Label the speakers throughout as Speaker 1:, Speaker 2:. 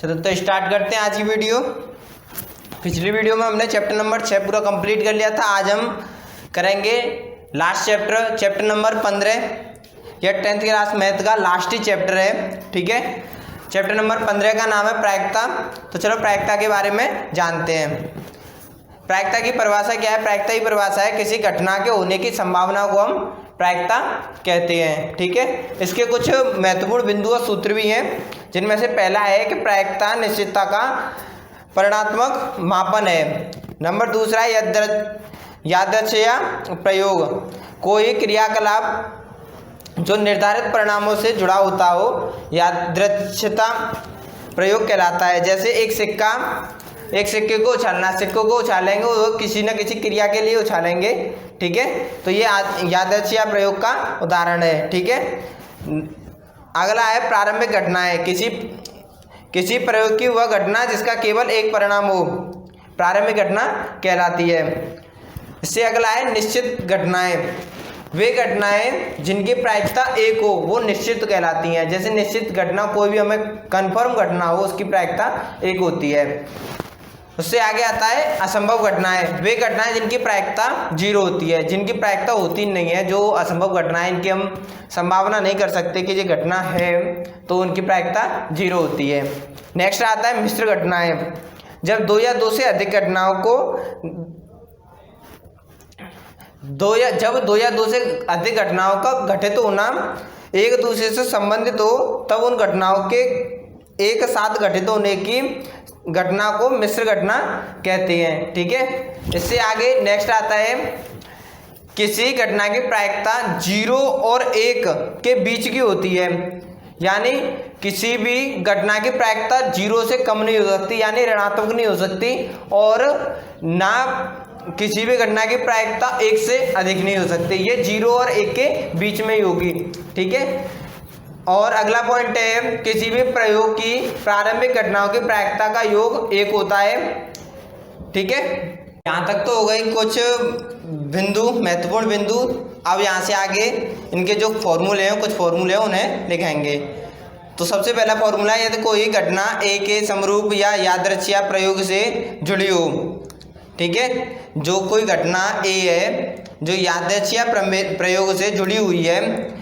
Speaker 1: तो स्टार्ट करते हैं आज की वीडियो। पिछली वीडियो में हमने चैप्टर नंबर 6 पूरा कंप्लीट कर लिया था। आज हम करेंगे लास्ट चैप्टर नंबर 15। यह 10th क्लास मैथ का लास्ट ही चैप्टर है, ठीक है। चैप्टर नंबर 15 का नाम है प्रायिकता। तो चलो प्रायिकता के बारे में जानते हैं। प्रायिकता की परिभाषा क्या है? प्रायिकता की परिभाषा है किसी घटना के होने की संभावना को हम प्रायिकता कहते हैं, ठीक है। इसके कुछ महत्वपूर्ण बिंदु और सूत्र भी हैं, जिनमें से पहला है कि प्रायिकता निश्चितता का परिमाणात्मक मापन है। नंबर दूसरा है यादृच्छिक प्रयोग, कोई क्रियाकलाप जो निर्धारित परिणामों से जुड़ा होता हो यादृच्छिक प्रयोग कहलाता है। जैसे एक सिक्के को उछालना, सिक्कों को उछालेंगे वो किसी न किसी क्रिया के लिए उछालेंगे, ठीक है। तो ये यादृच्छिक प्रयोग का उदाहरण है, ठीक है। अगला है प्रारंभिक घटनाएं, किसी प्रयोग की वह घटना जिसका केवल एक परिणाम हो प्रारंभिक घटना कहलाती है। इससे अगला है निश्चित घटनाएं, वे घटनाएं जिनकी प्रायिकता एक हो वो निश्चित कहलाती हैं। जैसे निश्चित घटना कोई भी हमें कंफर्म घटना हो उसकी प्रायिकता एक होती है। उससे आगे आता है असंभव घटनाएं, वे घटनाएं जिनकी प्रायिकता 0 होती है, जिनकी प्रायिकता होती नहीं है, जो असंभव घटनाएं इनकी हम संभावना नहीं कर सकते कि ये घटना है, तो उनकी प्रायिकता 0 होती है। नेक्स्ट आता है मिश्र घटनाएं, जब दो या दो से अधिक घटनाओं को दो या दो से अधिक घटनाओं का घटित होना एक दूसरे से संबंधित हो तब उन घटनाओं के एक साथ घटित होने की घटना को मिश्र घटना कहते हैं, ठीक है। इससे आगे नेक्स्ट आता है किसी घटना की प्रायिकता 0 और 1 के बीच की होती है, यानी किसी भी घटना की प्रायिकता 0 से कम नहीं हो सकती, यानी ऋणात्मक नहीं हो सकती, और ना किसी भी घटना की प्रायिकता 1 से अधिक नहीं हो सकती। ये 0 और 1 के बीच में ही होगी, ठीक है। और अगला पॉइंट है किसी भी प्रयोग की प्रारंभिक घटनाओं की प्रायिकता का योग 1 होता है, ठीक है। यहाँ तक तो हो गई कुछ बिंदु, महत्वपूर्ण बिंदु। अब यहाँ से आगे इनके जो फॉर्मूले हैं, कुछ फॉर्मूले हैं, उन्हें लिखेंगे। तो सबसे पहला फॉर्मूला, यदि कोई घटना ए के समरूप या यादृच्छिक प्रयोग से जुड़ी हो, ठीक है। जो कोई घटना ए है जो यादृच्छिक प्रयोग से जुड़ी हुई है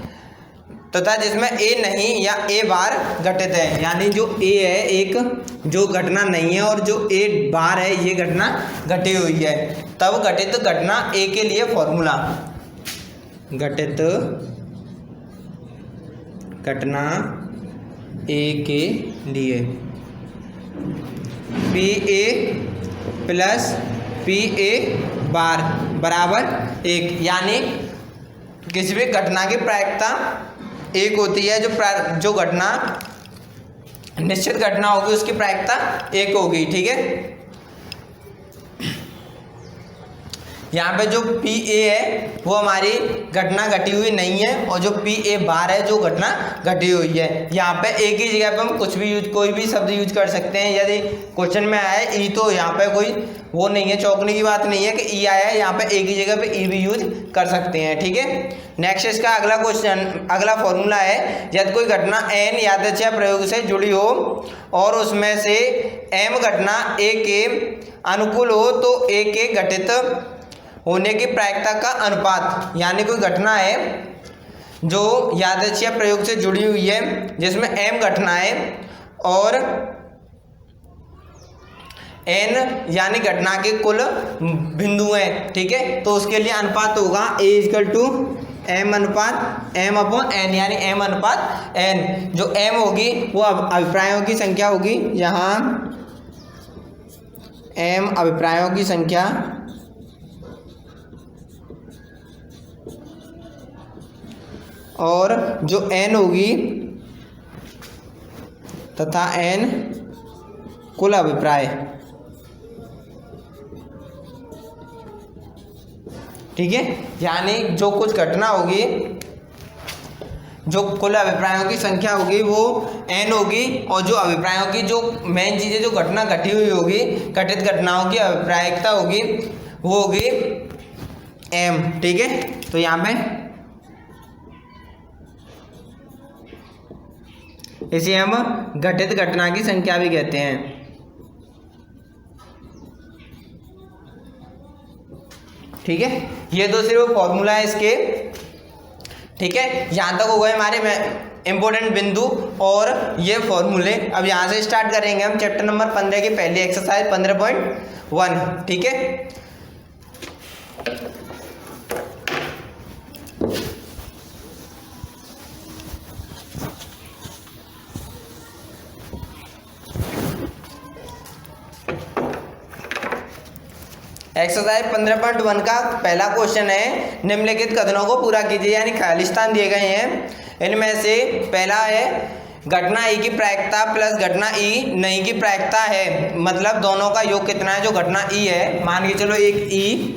Speaker 1: तथा जिसमें ए नहीं या ए बार घटित है, यानी जो ए है एक जो घटना नहीं है और जो ए बार है ये घटना घटी हुई है, तब घटित घटना ए के लिए फॉर्मूला, घटित घटना ए के लिए P A plus P A bar बराबर 1, यानी किसी भी घटना की प्रायिकता 1 होती है। जो घटना निश्चित घटना होगी उसकी प्रायिकता 1 होगी, ठीक है। यहाँ पे जो पी ए है वो हमारी घटना घटी हुई नहीं है, और जो पी ए बार है जो घटना घटी हुई है। यहाँ पे एक ही जगह पे हम कुछ भी कोई भी शब्द यूज कर सकते हैं। यदि क्वेश्चन में आया है ई, तो यहाँ पे कोई वो नहीं है, चौंकने की बात नहीं है कि ई आया है, यहाँ पे एक ही जगह पे ई भी यूज कर सकते हैं, ठीक है। नेक्स्ट इसका अगला क्वेश्चन, अगला फॉर्मूला है यदि कोई घटना एन यादृच्छिक प्रयोग से जुड़ी हो और उसमें से एम घटना ए के अनुकूल हो तो ए के घटित होने की प्रायिकता का अनुपात, यानी कोई घटना है जो यादृच्छिक प्रयोग से जुड़ी हुई है जिसमें m घटनाएं और n यानी घटना के कुल बिंदु हैं, ठीक है। तो उसके लिए अनुपात होगा a m अनुपात m अपॉन n, यानी m अनुपात n। जो m होगी वो अभिप्रायों की संख्या होगी, यहाँ m अभिप्रायों की संख्या और जो n होगी तथा n कुल अभिप्राय, ठीक है। यानी जो कुछ घटना होगी, जो कुल अभिप्रायों की संख्या होगी वो n होगी, और जो अभिप्रायों की जो मेन चीज़ें जो घटना घटी हुई होगी, घटित घटनाओं की अभिप्रायिकता होगी वो होगी m, ठीक है। तो यहाँ पे इसे हम घटित घटना की संख्या भी कहते हैं। ठीक है, ये तो सिर्फ फॉर्मूला है इसके। ठीक है, यहाँ तक हो गए हमारे इंपॉर्टेंट बिंदु और ये फॉर्मूले। अब यहाँ से स्टार्ट करेंगे हम चैप्टर नंबर 15 की पहली एक्सरसाइज 15.1। ठीक है, एक्सरसाइज 15.1 का पहला क्वेश्चन है, निम्नलिखित कथनों को पूरा कीजिए, यानी खालिस्तान दिए गए हैं। इनमें से पहला है घटना ई की प्रायिकता प्लस घटना ई नहीं की प्रायिकता है, मतलब दोनों का योग कितना है। जो घटना ई है, मान के चलो एक ई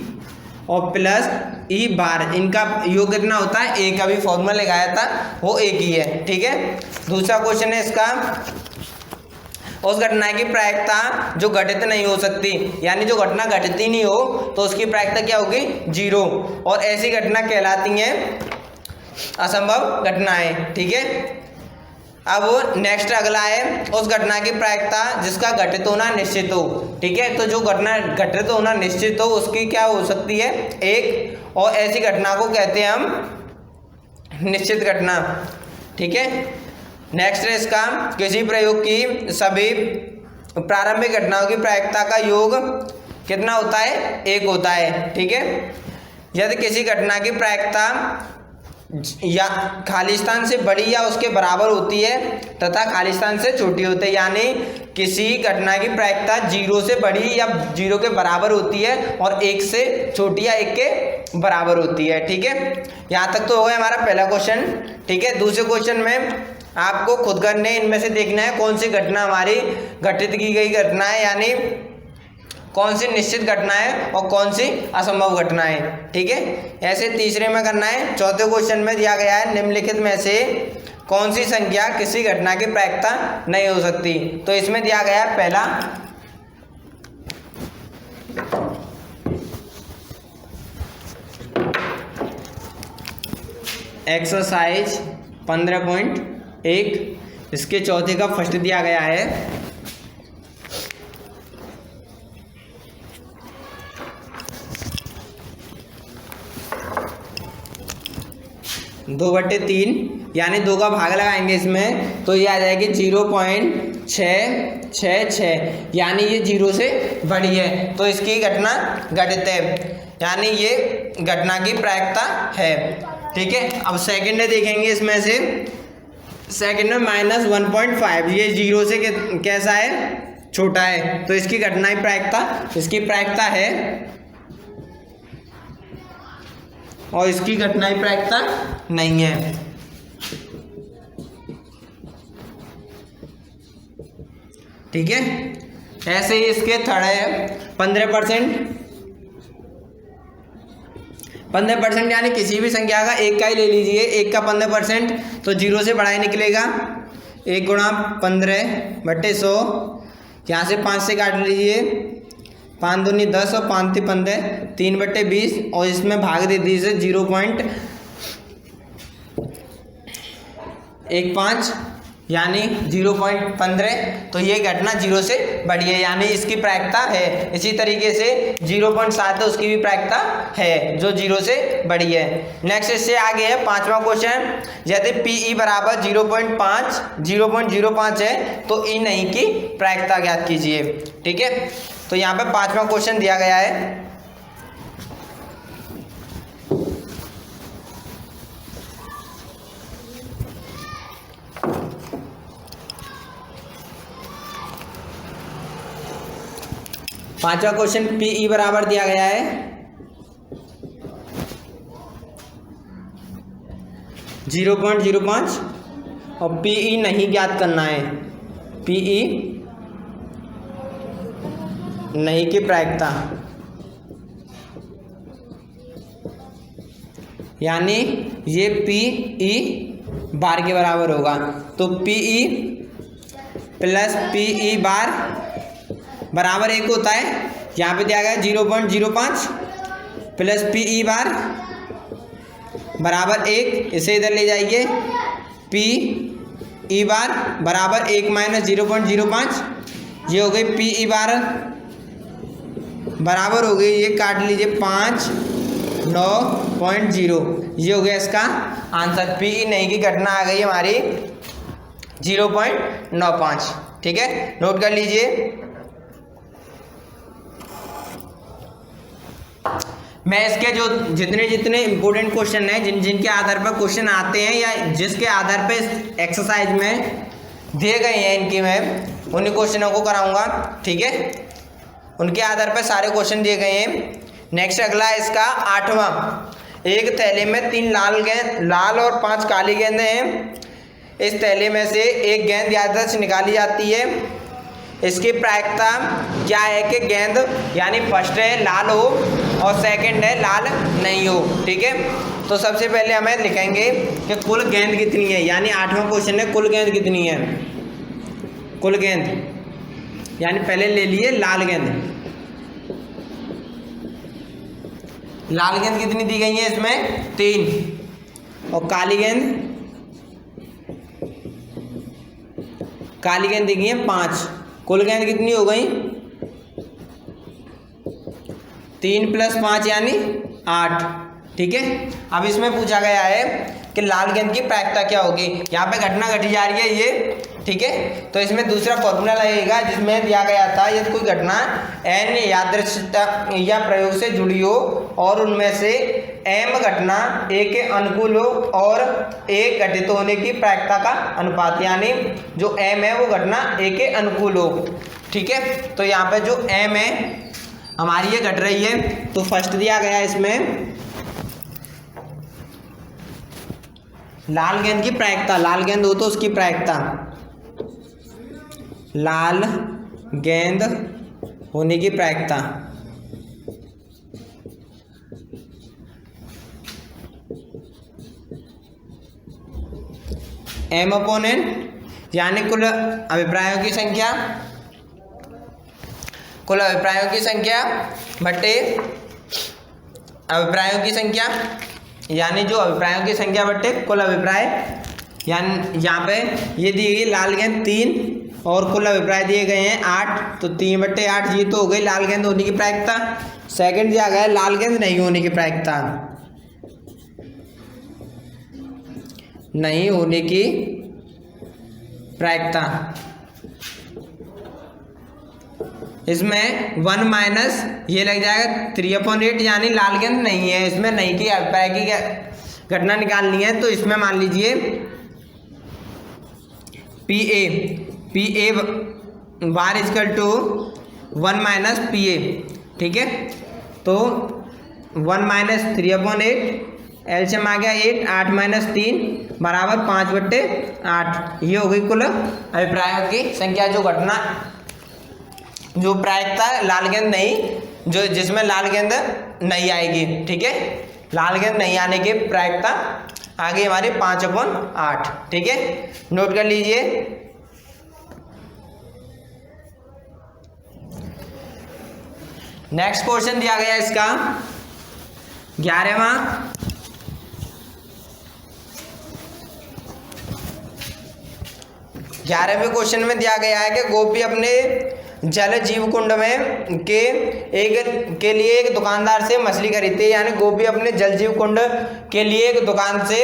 Speaker 1: और प्लस ई बार, इनका योग कितना होता है, एक अभी फॉर्मूला लगाया था वो एक ही है। ठीक है, दूसरा क्वेश्चन है इसका, उस घटना की प्रायिकता जो घटित नहीं हो सकती, यानी जो घटना घटित ही नहीं हो तो उसकी प्रायिकता क्या होगी, 0, और ऐसी घटना कहलाती हैं असंभव घटनाएं। ठीक है, अब नेक्स्ट अगला है, उस घटना की प्रायिकता जिसका घटित होना निश्चित हो। ठीक है, तो जो घटना घटित होना निश्चित हो उसकी क्या हो सकती है, 1, और ऐसी घटना को कहते हैं हम निश्चित घटना। ठीक है, नेक्स्ट है इसका, किसी प्रयोग की सभी प्रारंभिक घटनाओं की प्रायिकता का योग कितना होता है, 1 होता है। ठीक है, यदि किसी घटना की प्रायिकता या खालिस्तान से बड़ी या उसके बराबर होती है तथा खालिस्तान से छोटी होती है, यानी किसी घटना की प्रायिकता 0 से बड़ी या 0 के बराबर होती है और 1 से छोटी या 1 के बराबर होती है। ठीक है, यहाँ तक तो हो गया हमारा पहला क्वेश्चन। ठीक है, दूसरे क्वेश्चन में आपको खुद करने इनमें से देखना है कौन सी घटना हमारी घटित की गई घटना है, यानी कौन सी निश्चित घटना है और कौन सी असंभव घटना है। ठीक है, ऐसे तीसरे में करना है। चौथे क्वेश्चन में दिया गया है, निम्नलिखित में से कौन सी संख्या किसी घटना की प्रायिकता नहीं हो सकती। तो इसमें दिया गया है पहला एक्सरसाइज 15.1, इसके चौथे का फर्स्ट दिया गया है, दो बटे 3, यानी 2 का भाग लगाएंगे इसमें तो ये आ जाएगी 0.666, यानी ये 0 से बड़ी है तो इसकी घटना घटित है, यानी ये घटना की प्रायिकता है। ठीक है, अब सेकंड है देखेंगे इसमें से, सेकंड में -1.5, ये 0 से कैसा है, छोटा है, तो इसकी घटना की प्रायिकता, इसकी प्रायिकता है और इसकी घटना की प्रायिकता नहीं है। ठीक है, ऐसे ही इसके थर्ड है 15%, यानी किसी भी संख्या का 1 का ही ले लीजिए, 1 का 15%, तो 0 से बड़ा ही निकलेगा। 1 गुणा 15/100, यहाँ से 5 से काट लीजिए, 5 दूनी 10 और 5 × 15, 3/20, और इसमें भाग दे दीजिए 0.15, यानी 0.15, तो ये घटना 0 से बड़ी है, यानी इसकी प्रायिकता है। इसी तरीके से 0.7 है, उसकी भी प्रायिकता है जो 0 से बड़ी है। नेक्स्ट इससे आगे है पांचवा क्वेश्चन, यदि PE बराबर 0.05 है तो E नहीं की प्रायिकता ज्ञात कीजिए। ठीक है, तो यहाँ पे पांचवा क्वेश्चन दिया गया है, पांचवा क्वेश्चन PE बराबर दिया गया है 0.05 और PE नहीं ज्ञात करना है, PE नहीं की प्रायिकता, यानी ये PE बार के बराबर होगा, तो PE प्लस PE बार बराबर 1 होता है। यहाँ पे दिया गया 0.05 प्लस PE बार बराबर 1, इसे इधर ले जाइए, P ई बार बराबर 1 माइनस 0.05, ये हो गई पी ई बार बराबर हो गई, ये काट लीजिए 5 9.0, ये हो गया इसका आंसर। पी ई नहीं की घटना आ गई हमारी 0.95। ठीक है, नोट कर लीजिए। मैं इसके जो जितने इंपॉर्टेंट क्वेश्चन हैं, जिनके आधार पर क्वेश्चन आते हैं या जिसके आधार पर एक्सरसाइज में दिए गए हैं इनकी, मैं उन्हीं क्वेश्चनों को कराऊंगा। ठीक है, उनके आधार पर सारे क्वेश्चन दिए गए हैं। नेक्स्ट अगला है इसका 8वां। एक थैले में 3 लाल और 5 काली गेंदें हैं। इस थैले में से एक गेंद यादृच्छिक से निकाली जाती है। इसकी प्रायिकता क्या है कि गेंद यानी फर्स्ट है लाल हो और सेकंड है लाल नहीं हो। ठीक है, तो सबसे पहले हमें लिखेंगे कि कुल गेंद कितनी है, यानी 8वां क्वेश्चन है कुल गेंद कितनी है। कुल गेंद यानी पहले ले लिए लाल गेंद। लाल गेंद कितनी दी गई है इसमें 3, और काली गेंद दी गई है 5। कुल गेंद कितनी हो गई 3 + 5 यानी 8। ठीक है, अब इसमें पूछा गया है कि लाल गेंद की प्रायिकता क्या होगी। यहाँ पे घटना घटी जा रही है ये। ठीक है, तो इसमें दूसरा फॉर्मूला लगेगा जिसमें दिया गया था यदि कोई घटना n यादृच्छिकता या प्रयोग से जुड़ी हो और उनमें से m घटना a के अनुकूल हो और a घटित होने की प्रायिकता का अनुपात, यानी जो m है वो घटना a के अनुकूल हो। ठीक है, तो यहाँ पे जो m है हमारी ये घट रही है, तो फर्स्ट दिया गया इसमें लाल गेंद की प्रायिकता, लाल गेंद हो तो उसकी प्रायिकता, लाल गेंद होने की प्रायिकता m/n, यानी कुल अभिप्रायों की संख्या, कुल अभिप्रायों की संख्या बटे अभिप्रायों की संख्या, यानी जो अभिप्रायों की संख्या बटे कुल अभिप्राय। यानी यहाँ पे ये दी गई लाल गेंद 3 और कुल अभिप्राय दिए गए हैं 8, तो 3/8 ये तो हो गई लाल गेंद होने की प्रायिकता। सेकंड दिया गया है लाल गेंद नहीं होने की प्रायिकता, नहीं होने की प्रायिकता। इसमें 1 माइनस ये लग जाएगा 3/8, यानी लाल गेंद नहीं है, इसमें नहीं की अभिप्राय की घटना निकालनी है। तो इसमें मान लीजिए PA बार इक्वल टू 1 माइनस PA। ठीक है, तो 1 माइनस 3/8, एलसीएम आ गया 8, 8 माइनस 3 बराबर 5/8। ये हो गई कुल अभिप्रायों की संख्या। जो घटना जो प्रायिकता लाल गेंद नहीं, जो जिसमें लाल गेंद नहीं आएगी। ठीक है, लाल गेंद नहीं आने की प्रायिकता आ गई हमारी 5/8। ठीक है, नोट कर लीजिए। नेक्स्ट क्वेश्चन दिया गया इसका 11वां। 11वें क्वेश्चन में दिया गया है कि गोपी अपने जल जीव कुंड में के लिए एक दुकानदार से मछली खरीदती है। यानी गोपी अपने जल जीव कुंड के लिए एक दुकान से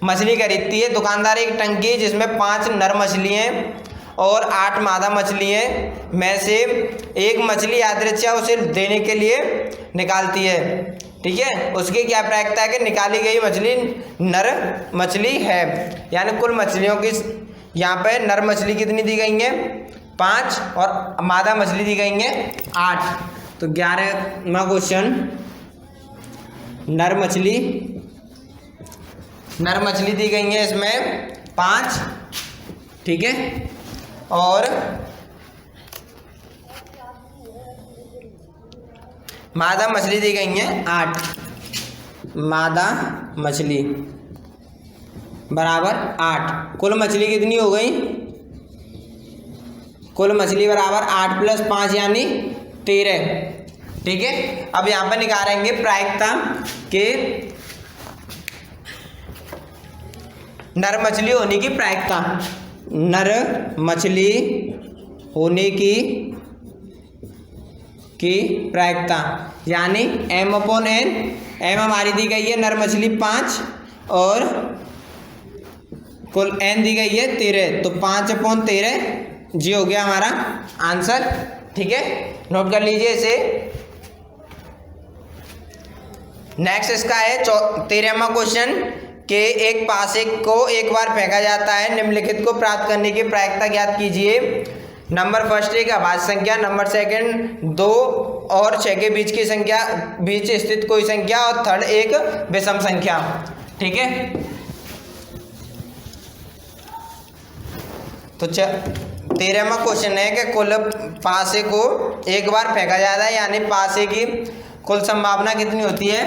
Speaker 1: मछली खरीदती है। दुकानदार एक टंकी जिसमें 5 नर मछली हैं और 8 मादा मछली हैं में से एक मछली यादृच्छिक उसे देने के लिए निकालती है। ठीक है, उसकी क्या प्रायिकता है कि निकाली गई मछली नर मछली है। यानी कुल मछलियों की यहाँ पे नर मछली कितनी दी गई है 5 और मादा मछली दी गई है 8। तो 11वां क्वेश्चन नर मछली दी गई है इसमें 5। ठीक है, और मादा मछली दी गई है 8। मादा मछली बराबर 8। कुल मछली कितनी हो गई, कुल मछली बराबर 8 + 5 यानी 13। ठीक है, अब यहाँ पर निकालेंगे प्रायिकता के नर मछली होने की प्रायिकता। नर मछली होने की प्रायिकता, यानी m/n, m हमारी दी गई है नर मछली 5 और कुल n दी गई है 13, तो 5/13 जी हो गया हमारा आंसर। ठीक है, नोट कर लीजिए इसे। नेक्स्ट इसका है 13वां क्वेश्चन कि एक पासे को एक बार फेंका जाता है, निम्नलिखित को प्राप्त करने की प्रायिकता ज्ञात कीजिए। नंबर फर्स्ट एक अभाज्य संख्या, नंबर सेकंड 2 और 6 के बीच की संख्या, बीच स्थित कोई संख्या, और थर्ड एक विषम संख्या। ठीक है, तो 13वां क्वेश्चन है कि कुल पासे को एक बार फेंका जाता है, यानी पासे की कुल संभावना कितनी होती है,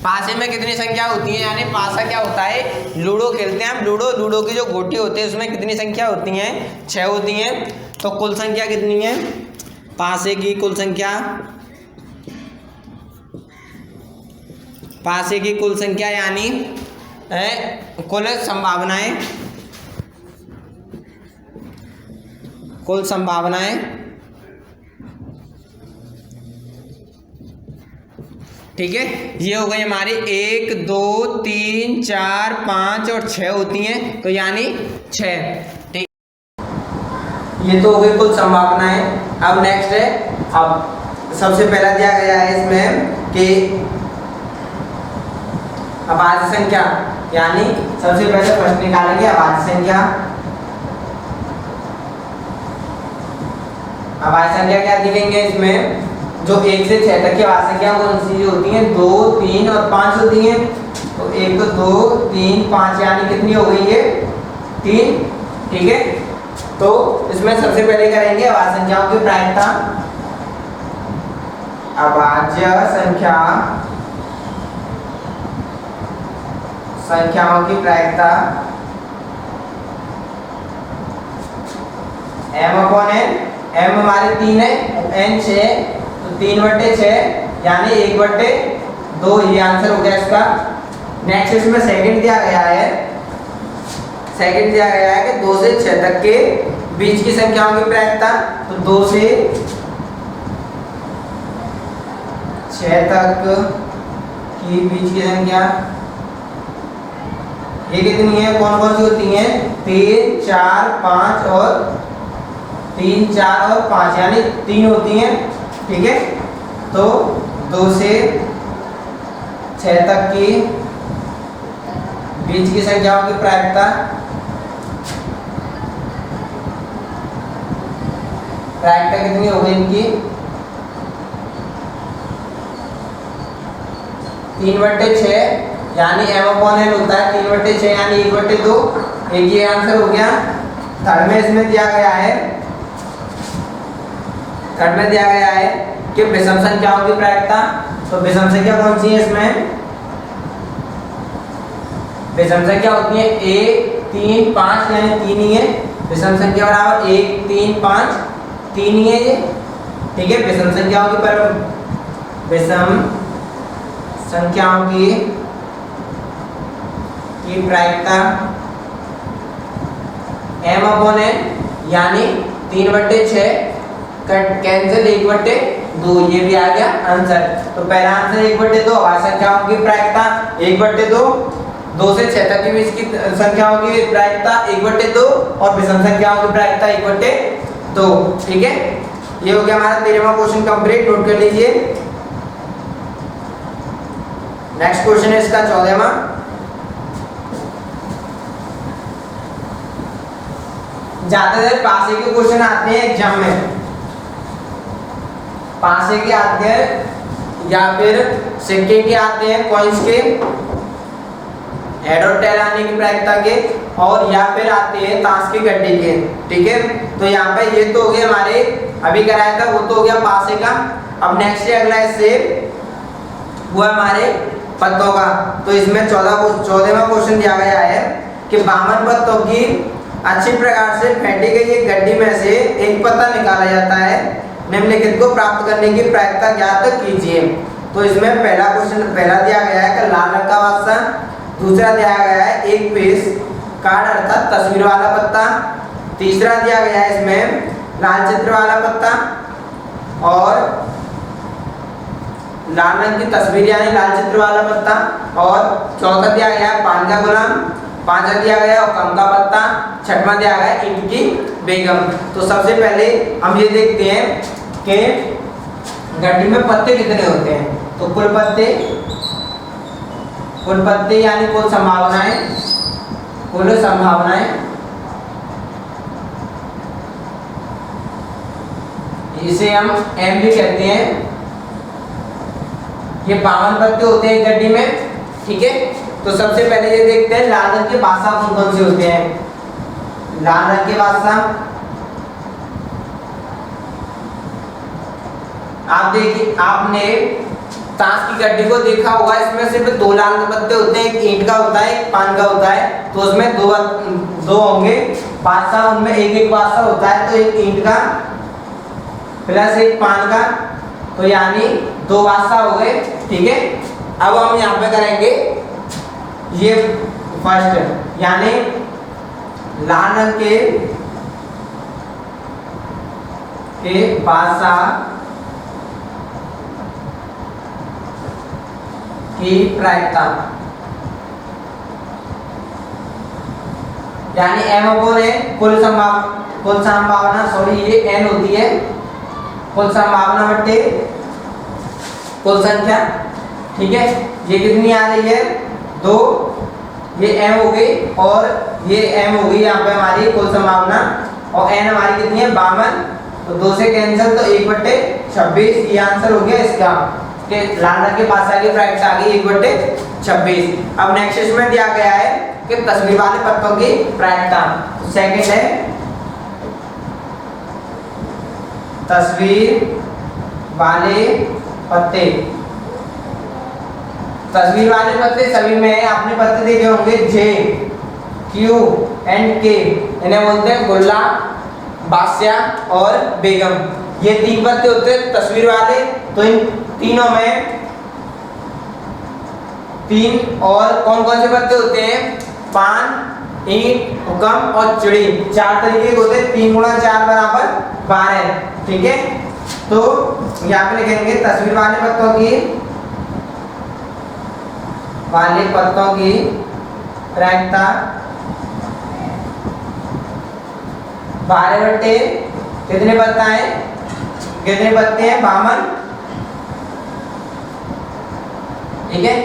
Speaker 1: पासे में कितनी संख्या होती है, यानी पासा क्या होता है, लूडो खेलते हैं हम, लूडो की जो गोटी होती है उसमें कितनी संख्या होती हैं, 6 होती हैं। तो कुल संख्या कितनी है, पासे की कुल संख्या, पासे की कुल संख्या यानी कुल संभावनाएं, कुल संभावनाएं, ठीक है। ये हो गई हमारी 1 2 3 4 5 और 6 होती हैं, तो यानी 6। ठीक, ये तो हो गई कुल संभावनाएं। अब नेक्स्ट है, अब सबसे पहला दिया गया है इसमें कि अभाज्य संख्या, यानी सबसे पहले फर्स्ट निकालेंगे अभाज्य संख्या। अभाज्य संख्या क्या दिखेंगे इसमें, जो 1 से 6 तक की अभाज्य संख्या कौन सी होती हैं, 2 3 और 5 होती हैं। तो 1 2 3 5 यानी कितनी हो गई है, 3। ठीक है, तो इसमें सबसे पहले करेंगे अभाज्य संख्याओं की प्रायिकता। अभाज्य संख्या, संख्याओं की प्रायिकता m/n, m हमारे 3 है, n 6, तो 3/6 यानी 1/2, ये आंसर हो गया इसका। नेक्स्ट इसमें सेकंड दिया गया है, सेकंड दिया गया है कि 2 से 6 तक के बीच की संख्याओं की प्रायिकता। तो 2 से 6 तक की बीच की संख्या ये कितनी है, कौन कौन सी होती हैं, 3 4 5 और 3 4 और 5 यानी 3 होती हैं। ठीक है, तो 2 से 6 तक की बीच की संख्याओं की प्रायिकता, प्रायिकता कितनी हो गई इनकी, 3/6 यानी m/n होता है 3/6 यानी 1/2, एक ये आंसर हो गया। थर्ड में इसमें दिया गया है, थर्ड में दिया गया है कि विषम संख्याओं की प्रायिकता। तो विषम संख्या कौन सी है इसमें, विषम संख्या होती है 1 3 5 यानी 3 ही है, विषम संख्या बराबर 1 3 5 3 ही है ये। ठीक है, विषम संख्याओं की विषम संख्याओं की प्रायिकता m/n यानी 3/6 कैंसिल 1/2, ये भी आ गया आंसर। तो पहला आंसर 1/2 अभाज्य संख्याओं की प्रायिकता 1/2, 2 से 6 तक की बीच की संख्याओं की प्रायिकता 1/2 और विषम संख्याओं की प्रायिकता 1/2। ठीक है, ये हो गया हमारा 13वां क्वेश्चन कंप्लीट, नोट कर लीजिए। नेक्स्ट क्वेश्चन है इसका 14वां। ज्यादातर पासे के क्वेश्चन आते हैं एग्जाम में, पासे के आते हैं या फिर सिक्के के आते हैं, कॉइंस के, हेड और टेल आने की प्रायिकता के, और या फिर आते हैं ताश की गड्डी के। ठीक है, तो यहाँ पे ये तो हो गया हमारे अभी कराया था, वो तो हो गया पासे का। अब नेक्स्ट है अगला इससे वो हमारे पत्तों का। तो इसमें 14वां क्वेश्चन दिया गया है कि 52 पत्तों की अच्छी प्रकार से फेंटी गई एक गड्डी में से एक पत्ता निकाला जाता है, निम्नलिखित को प्राप्त करने की प्रायिकता ज्ञात कीजिए। तो इसमें पहला क्वेश्चन पहला दिया गया है कि लाल रंग का बादशाह, दूसरा दिया गया है एक पीस कार्ड अर्थात तस्वीर वाला पत्ता। तीसरा दिया गया है इसमें लाल चित्र वाला पत्ता और लाल रंग की तस्वीर यानी लाल चित्र वाला पत्ता। और चौथा दिया गया है पान का गुलाम, पांचवा दिया गया है हुक्म का पत्ता, छठवां दिया गया है ईंट की बेगम। तो सबसे पहले हम ये देखते हैं कि गड्डी में पत्ते कितने होते हैं। तो कुल पत्ते यानी कुल संभावनाएं इसे हम एम भी कहते हैं। ये 52 पत्ते होते हैं गड्डी में, ठीक है। तो सबसे पहले ये देखते हैं लाल रंग के बादशाह कौन कौन से होते हैं। लाल रंग के बादशाह आप देखिए, आपने ताश की गड्डी को देखा होगा, इसमें सिर्फ 2 लाल पत्ते होते हैं, एक ईंट का होता है एक पान का होता है। तो उसमें दो होंगे बादशाह, उनमें एक बादशाह होता है। तो एक ईंट का प्लस एक पान का, तो यानी 2 बादशाह हो गए, ठीक है। अब हम यहाँ पे करेंगे ये फर्स्ट यानी लाल रंग के बादशाह की प्रायिकता यानी एम अपॉन ए कुल संभावना सॉरी ये एन होती है, कुल संभावना बट्टे कुल संख्या, ठीक है। ये कितनी आ रही है 2, ये एम हो गई और ये एम हो गई यहाँ पे हमारी कुल संभावना। और एन हमारी कितनी है 52, तो 2 से कैंसिल, तो 1/26 ये आंसर हो गया इसका कि लाल रंग के बादशाह की प्रायिकता आ गई 1/26। अब नेक्स्ट इसमें दिया गया है कि तस्वीर वाले पत्तों की प्रायिकता। तो सेकंड है तस्वीर वाले पत्ते। तस्वीर वाले पत्ते सभी में आपने पत्ते देखे होंगे जे, क्यू एंड के, इन्हें बोलते हैं गुल्ला, बादशाह और बेगम। ये 3 पत्ते होते हैं तस्वीर वाले। तो इन तीनों में 3 और कौन कौन से पत्ते होते हैं, पान, ईंट, हुक्म और चिड़ी। 4 तरीके के होते हैं, 3 × 4 = 12, ठीक है। तो यहाँ पे लिखेंगे तस्वीर वाले पत्तों की प्रायिकता 12 कितने पत्ता है, कितने पत्ते हैं 52, ठीक है।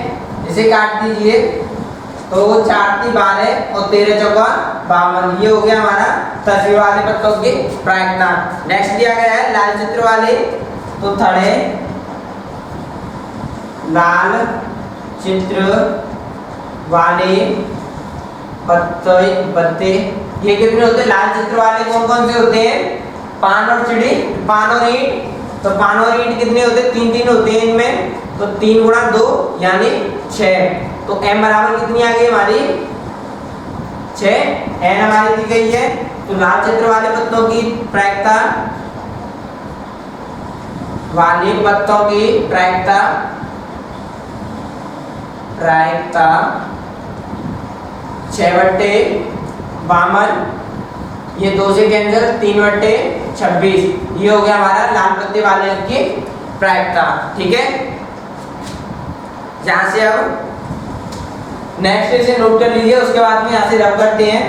Speaker 1: इसे काट दीजिए तो 4 × 12 और 13 × 52, ये हो गया हमारा तस्वीर वाले पत्तों की प्रायिकता। नेक्स्ट दिया गया है लाल चित्र वाले। तो थर्ड है लाल चित्र वाले पत्ते। ये कितने होते हैं लाल चित्र वाले, कौन कौन से होते हैं, पान और चिड़ी, पान और ईंट। तो पान और ईंट कितने होते हैं, 3 होते हैं इनमें। तो 3 × 2 यानी 6। तो m बराबर कितनी आ गई हमारी 6, n हमारी दी गई है। तो लाल चित्र वाले पत्तों की प्रायिकता प्रायिकता 6/52, ये 2 से कैंसिल, 3/26, ये हो गया हमारा लाल पत्ते वाले की प्रायिकता, ठीक है। जहां से अब नेक्स्ट इसे नोट कर लीजिए, उसके बाद में यहाँ से रब करते हैं।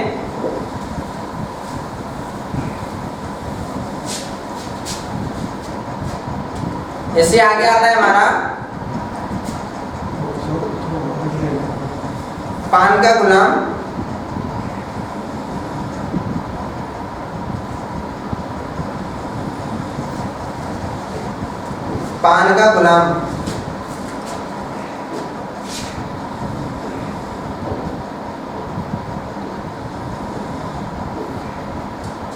Speaker 1: जैसे आगे आता है हमारा पान का गुलाम। पान का गुलाम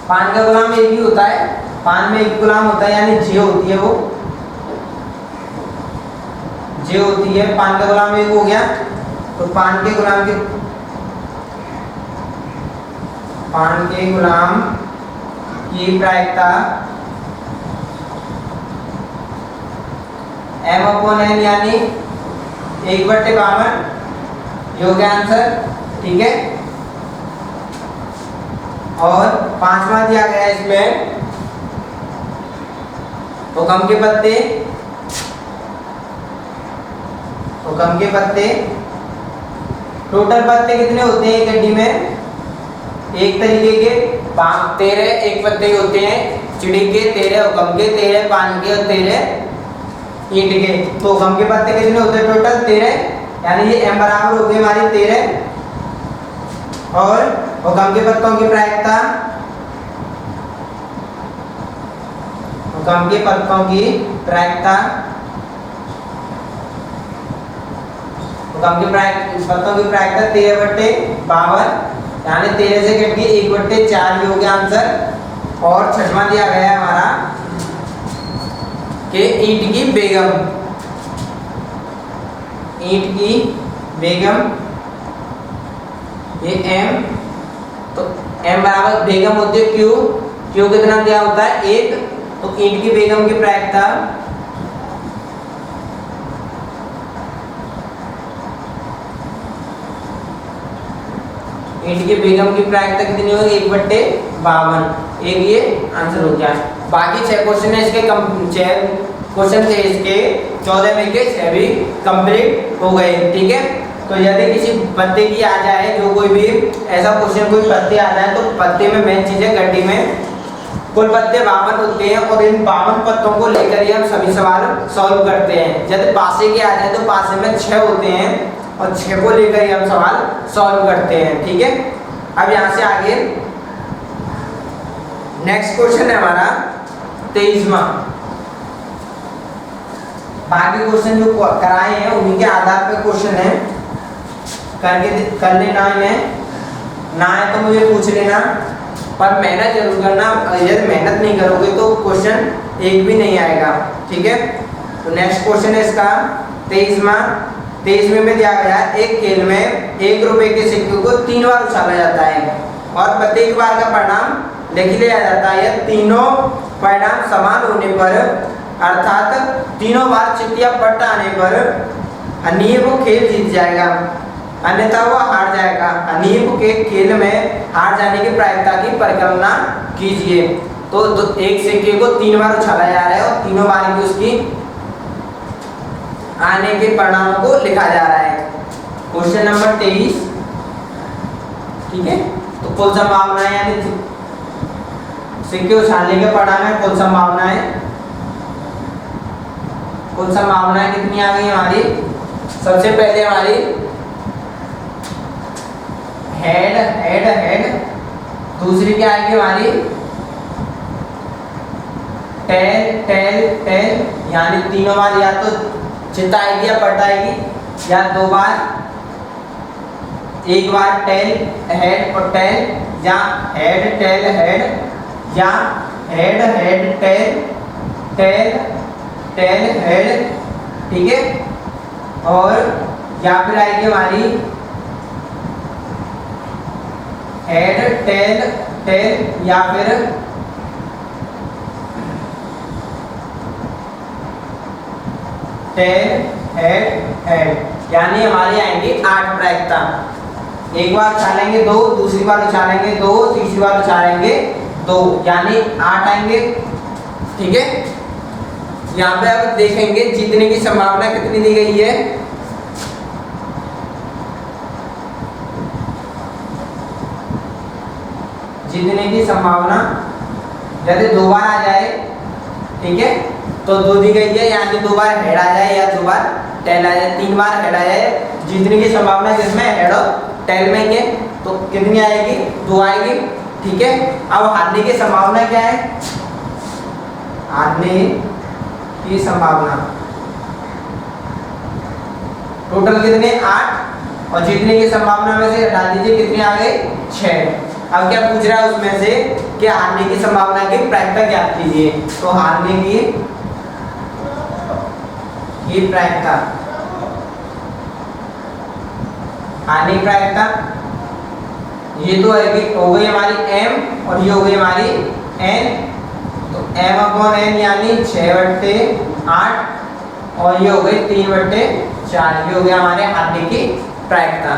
Speaker 1: पान का गुलाम एक ही होता है, पान में एक गुलाम होता है यानी जे होती है, वो जे होती है। पान का गुलाम एक हो गया। तो पान के गुलाम की प्रायिकता m/n यानी 1/52, ये हो गया आंसर, ठीक है। और पांचवा दिया गया है इसमें हुक्म के पत्ते, हुक्म के पत्ते। टोटल पत्ते कितने होते हैं एक गड्डी में? एक तरीके के 13 एक पत्ते होते हैं, चिड़ी के 13, हुक्म के 13, पान के और 13 ईंट के। तो हुक्म के पत्ते कितने होते हैं टोटल? 13, यानी ये m बराबर हो गई हमारी 13। और हुक्म के पत्तों की प्रायिकता, हुक्म के पत्तों की प्रायिकता, हुक्म के पत्तों की प्रायिकता 13/52, यानी 13 से कट गई 1/4, हो गया आंसर। और छठवां दिया गया है हमारा कि ईंट की बेगम, ईंट की बेगम ये m, तो m बराबर बेगम होती है q, q कितना दिया होता है 1, तो ईंट की बेगम की प्रायिकता ईंट की बेगम की प्रायिकता कितनी होगी? 1/52, एक ये आंसर हो गया। बाकी 6 क्वेश्चन है इसके, 6 क्वेश्चन थे इसके, 14 में के 6 भी कंप्लीट हो गए। ठीक है, तो यदि किसी पत्ते की आ जाए, जो कोई भी ऐसा क्वेश्चन कोई पत्ते आ जाए, तो पत्ते में मेन चीज है गड्डी में कुल पत्ते 52 होते हैं और इन 52 पत्तों को लेकर ही हम सभी सवाल सॉल्व करते हैं। यदि पासे के आ जाए तो पासे में 6 होते हैं और 6 को लेकर ही हम सवाल सॉल्व करते हैं। ठीक है, अब यहाँ से आगे नेक्स्ट क्वेश्चन है हमारा 23वां। बाकी क्वेश्चन जो कराए हैं उन्हीं के आधार पर क्वेश्चन है, करके कर लेना है, ना है तो मुझे पूछ लेना, पर मेहनत जरूर करना। यदि मेहनत नहीं करोगे तो क्वेश्चन एक भी नहीं आएगा। ठीक है, तो नेक्स्ट क्वेश्चन है इसका 23वें में दिया गया है, एक खेल में 1 रुपए के सिक्के को 3 बार उछाला जाता है और प्रत्येक बार का परिणाम लिख लिया जाता है। तीनों परिणाम समान होने पर, अर्थात तीनों बार चिट्ठिया पट्टा आने पर अनिय वो खेल जीत जाएगा, अन्यथा वो हार जाएगा। अनिय के खेल में हार जाने की प्रायिकता की परिकल्पना कीजिए। तो एक सिक्के को 3 बार उछाला जा रहा है और तीनों बार की उसकी आने के परिणामों को लिखा जा रहा है। Question number 23। ठीक है, तो कुल संभावना यानी सिक्के उछालने के परिणाम है कुल संभावनाएं, कुल संभावनाएं कितनी आ गई हमारी? सबसे पहले हमारी हेड हेड हेड, दूसरी क्या आएगी हमारी? टेल टेल टेल, यानी तीनों बार या तो चित्ता आएगी या पट्टा आएगी, या 2 बार, एक बार टेल हेड और टेल, या हेड टेल हेड, या head head tail tail tail head. ठीक है, और या फिर आएगी हमारी हेड टेल टेल, या फिर टेल हेड हेड, यानी हमारी आएंगी 8 प्रायिकता। एक बार उछालेंगे 2, दूसरी बार उछालेंगे 2, तीसरी बार उछालेंगे 2, यानी 8 आएंगे। ठीक है, यहाँ पे अब देखेंगे जीतने की संभावना कितनी दी गई है। जीतने की संभावना यदि 2 बार आ जाए, ठीक है, तो 2 दी गई है, यानी 2 बार हेड आ जाए या 2 बार टेल आ जाए, 3 बार हेड आ जाए। जीतने की संभावना किसमें? हेड और टेल में ही है, तो कितनी आएगी? 2 आएगी। ठीक है, अब हारने की संभावना क्या है? हारने की संभावना टोटल कितने? 8, और जीतने की संभावना में से हटा दीजिए, कितनी आ गई? 6। अब क्या पूछ रहा है उसमें से कि हारने की संभावना की प्रायिकता ज्ञात कीजिए। तो हारने की प्रायिकता, हारने की प्रायिकता ये तो हो गई हमारी m और ये हो गई हमारी n। तो m/n यानी 6/8 और ये हो गई 3/4, ये हो गया हमारे हारने की प्रायिकता।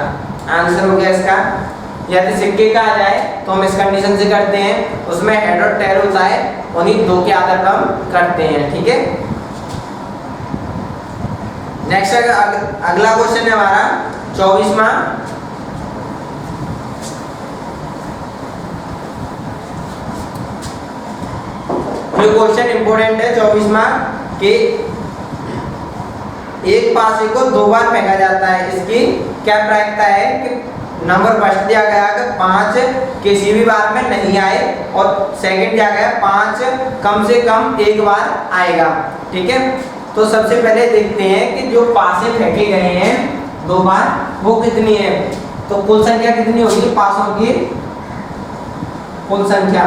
Speaker 1: आंसर हो गया इसका या तो सिक्के का आ जाए तो हम इस कंडीशन से करते हैं, उसमें हेड और टेल होता है, उन्हीं दो के आधार पर हम करते हैं। ठीक है, नेक्स्ट अगला क्वेश्चन है हमारा 24वां। जो क्वेश्चन इंपोर्टेंट है 24वां कि एक पासे को दो बार फेंका जाता है, इसकी क्या प्रायिकता है कि नंबर फर्स्ट दिया गया कि 5 किसी भी बार में नहीं आए और सेकंड दिया गया 5 कम से कम एक बार आएगा। ठीक है, तो सबसे पहले देखते हैं कि जो पासे फेंके गए हैं दो बार वो कितनी है। तो कुल संख्या कितनी होगी पासों की, कुल संख्या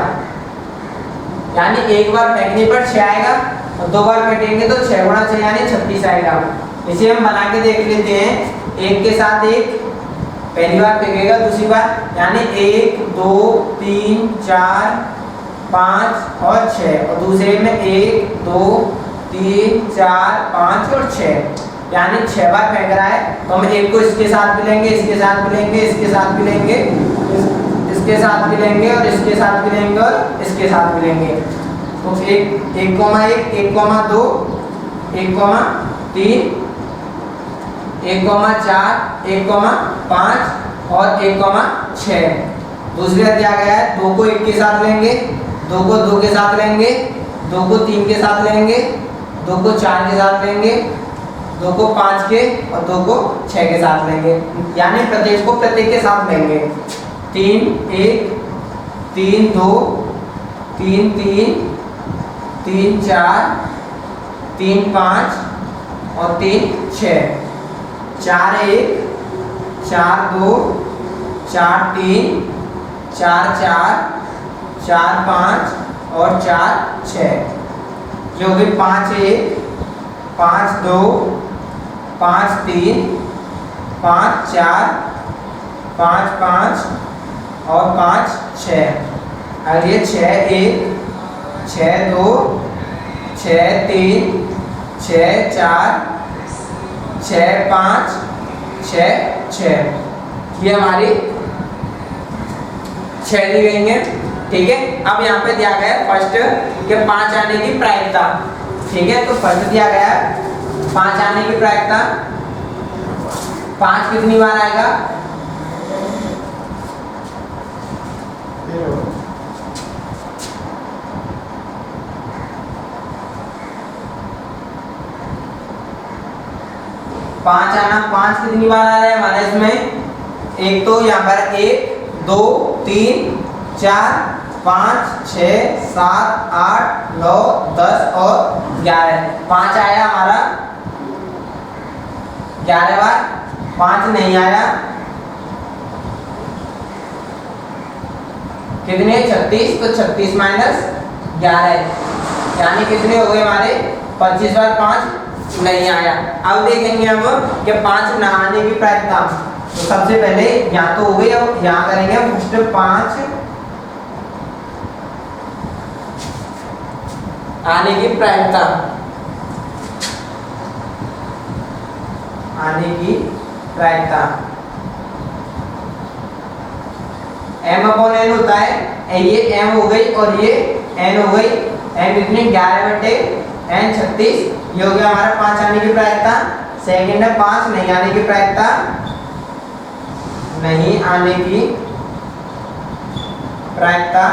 Speaker 1: यानी एक बार फेंकने पर 6 आएगा और दो बार फेंकेंगे तो 6 गुणा 6 यानी 36 आएगा। इसे हम बना के देख लेते हैं। एक के साथ एक, पहली बार फेंकेगा दूसरी बार यानी 1 2 3 4 5 और 6 और दूसरे में 1 2 3 4 5 और 6 यानी 6 बार फेंक रहा है। तो हम एक को इसके साथ भी लेंगे, इसके साथ भी लेंगे, इसके साथ भी लेंगे, इसके साथ भी लेंगे और इसके साथ भी लेंगे और इसके साथ भी लेंगे। तो 1 1 2 1 2 1 3 1 4 1 5 और 1 6। दूसरा दिया गया है 2 को 1 के साथ लेंगे, 2 को 2 के साथ लेंगे, 2 को 3 के साथ लेंगे, 2 को 4 के साथ लेंगे, 2 को 5 के और 2 को 6 के साथ लेंगे यानी प्रत्येक को प्रत्येक के साथ लेंगे। 3 1 3 2 3 3 3 4 3 5 और 3 6 4 1 4 2 4 3 4 4 4 5 और 4 6 जो भी 5 1 5 2 5 3 5 4 5 5 और 5 6 और ये 6 1 6 2 6 3 6 4 6 5 6 6 ये हमारी 6 दी गई है। ठीक है, अब यहाँ पे दिया गया है फर्स्ट के 5 आने की प्रायिकता। ठीक है, तो फर्स्ट दिया गया है 5 आने की प्रायिकता। 5 कितनी बार आएगा, पांच आना, 5 कितनी बार आ रहा है हमारे इसमें, एक तो यहाँ पर 1 2 3 4 5 6 7 8 9 10 और 11। 5 आया हमारा 11 बार, 5 नहीं आया कितने 36, तो 36 माइनस 11 यानी कितने हो गए हमारे 25 बार 5 नहीं आया। अब देखेंगे हम कि 5 न आने की प्रायिकता। तो सबसे पहले यहाँ तो हो गई, अब यहाँ करेंगे फर्स्ट 5 आने की प्रायिकता, आने की प्रायिकता m/n होता है। ये m हो गई और ये n हो गई। m कितने 11/n 36, ये हो गया हमारा 5 आने की प्रायिकता। सेकंड है 5 नहीं आने की प्रायिकता, नहीं आने की प्रायिकता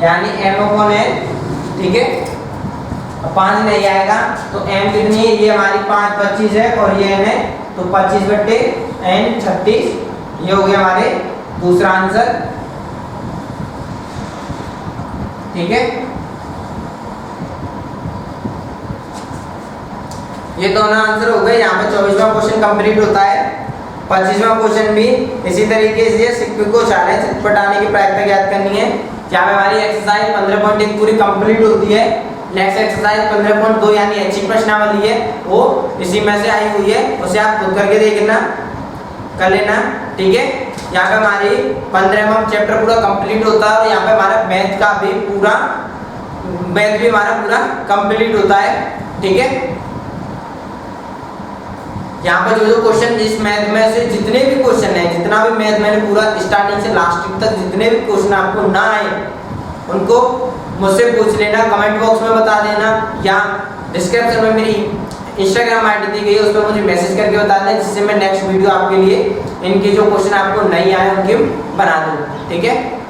Speaker 1: यानी m/n। ठीक है, 5 नहीं आएगा तो m कितनी है, ये हमारी 5 25 है और ये n है तो 25/n 36, ये हो गया हमारे दूसरा आंसर। ठीक है, ये दोनों आंसर हो गए। यहाँ पे 24वां क्वेश्चन कंप्लीट होता है। 25वां क्वेश्चन भी इसी तरीके से सिक्के को उछालें, चटपट आने की प्रायिकता ज्ञात करनी है। यहाँ पे हमारी एक्सरसाइज 15.1 पूरी कंप्लीट होती है। नेक्स्ट एक्सरसाइज 15.2 यानी ऐच्छिक प्रश्नावली है, वो इसी में से आई हुई है, उसे आप खुद करके देखना, कर लेना। ठीक है, यहाँ पे हमारी 15वां चैप्टर पूरा कंप्लीट होता है और यहाँ पे हमारा मैथ का भी पूरा, मैथ भी हमारा पूरा कंप्लीट होता है। ठीक है, यहाँ पर जो क्वेश्चन इस मैथ में से जितने भी क्वेश्चन है, जितना भी मैथ मैंने पूरा स्टार्टिंग से लास्ट तक जितने भी क्वेश्चन आपको ना आए उनको मुझसे पूछ लेना, कमेंट बॉक्स में बता देना, या डिस्क्रिप्शन में मेरी इंस्टाग्राम आईडी दी गई है, उस पर मुझे मैसेज करके बता दें, जिससे मैं नेक्स्ट वीडियो आपके लिए इनके जो क्वेश्चन आपको नहीं आए उनके बना दूँ। ठीक है।